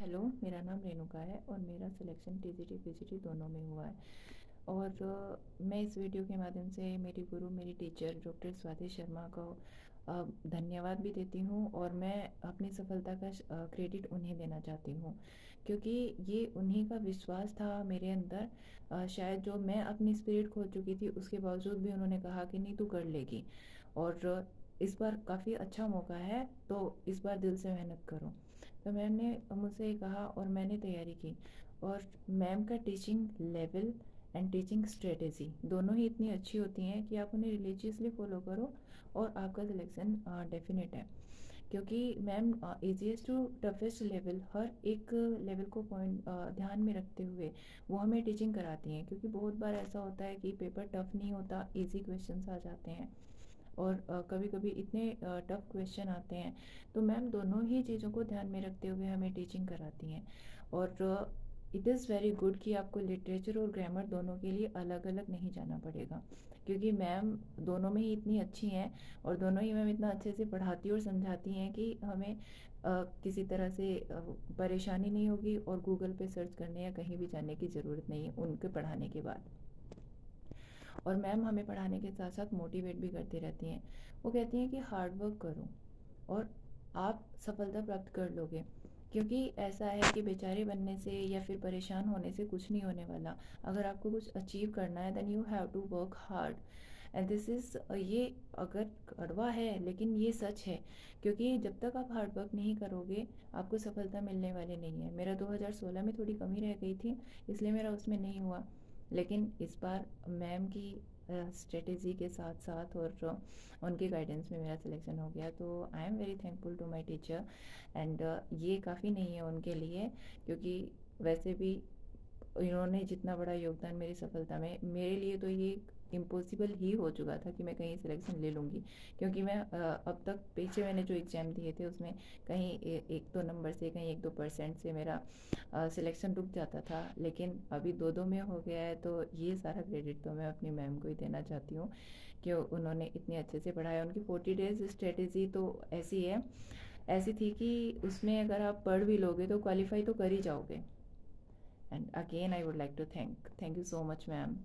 Hello, मेरा नाम रेणुका है और मेरा सिलेक्शन टीजीटी पीजीटी दोनों में हुआ है। और मैं इस वीडियो के माध्यम से मेरी गुरु, मेरी टीचर डॉक्टर स्वाति शर्मा को धन्यवाद भी देती हूँ और मैं अपनी सफलता का क्रेडिट उन्हें देना चाहती हूँ, क्योंकि ये उन्हीं का विश्वास था मेरे अंदर। शायद जो मैं अपनी स्पिरिट खो चुकी थी उसके बावजूद भी उन्होंने कहा कि नहीं, तू कर लेगी। और इस बार काफ़ी अच्छा मौका है, तो इस बार दिल से मेहनत करो। तो मैम ने मुझसे ये कहा और मैंने तैयारी की। और मैम का teaching level and teaching strategy दोनों ही इतनी अच्छी होती हैं कि आप उन्हें रिलीजियसली फॉलो करो और आपका सिलेक्शन डेफिनेट है। क्योंकि ma'am easiest to toughest level, हर एक लेवल को पॉइंट ध्यान में रखते हुए वो हमें टीचिंग कराती हैं। क्योंकि बहुत बार ऐसा होता है कि पेपर टफ नहीं होता, इजी क्वेश्चंस आ जाते हैं और कभी कभी इतने टफ क्वेश्चन आते हैं। तो मैम दोनों ही चीज़ों को ध्यान में रखते हुए हमें टीचिंग कराती हैं। और इट इज़ वेरी गुड कि आपको लिटरेचर और ग्रामर दोनों के लिए अलग अलग नहीं जाना पड़ेगा, क्योंकि मैम दोनों में ही इतनी अच्छी हैं और दोनों ही मैम इतना अच्छे से पढ़ाती और समझाती हैं कि हमें किसी तरह से परेशानी नहीं होगी और गूगल पे सर्च करने या कहीं भी जाने की ज़रूरत नहीं है उनके पढ़ाने के बाद। और मैम हमें पढ़ाने के साथ साथ मोटिवेट भी करती रहती हैं। वो कहती हैं कि हार्ड वर्क करो और आप सफलता प्राप्त कर लोगे। क्योंकि ऐसा है कि बेचारे बनने से या फिर परेशान होने से कुछ नहीं होने वाला। अगर आपको कुछ अचीव करना है then you have to work hard. And this is, ये अगर कड़वा है लेकिन ये सच है। क्योंकि जब तक आप हार्ड वर्क नहीं करोगे आपको सफलता मिलने वाली नहीं है। मेरा 2016 में थोड़ी कमी रह गई थी, इसलिए मेरा उसमें नहीं हुआ। लेकिन इस बार मैम की स्ट्रेटेजी के साथ साथ और उनके गाइडेंस में मेरा सिलेक्शन हो गया। तो I am very thankful to my teacher. And ये काफ़ी नहीं है उनके लिए, क्योंकि वैसे भी इन्होंने जितना बड़ा योगदान मेरी सफलता में, मेरे लिए तो ये इम्पॉसिबल ही हो चुका था कि मैं कहीं सिलेक्शन ले लूँगी। क्योंकि मैं अब तक पीछे मैंने जो एग्ज़ाम दिए थे उसमें कहीं एक दो नंबर से, कहीं 1-2% से मेरा सिलेक्शन रुक जाता था। लेकिन अभी 2-2 में हो गया है, तो ये सारा क्रेडिट तो मैं अपनी मैम को ही देना चाहती हूँ कि उन्होंने इतने अच्छे से पढ़ाया। उनकी 40 डेज़ स्ट्रेटेजी तो ऐसी है, ऐसी थी कि उसमें अगर आप पढ़ भी लोगे तो क्वालिफाई तो कर ही जाओगे। And again I would like to thank you so much ma'am.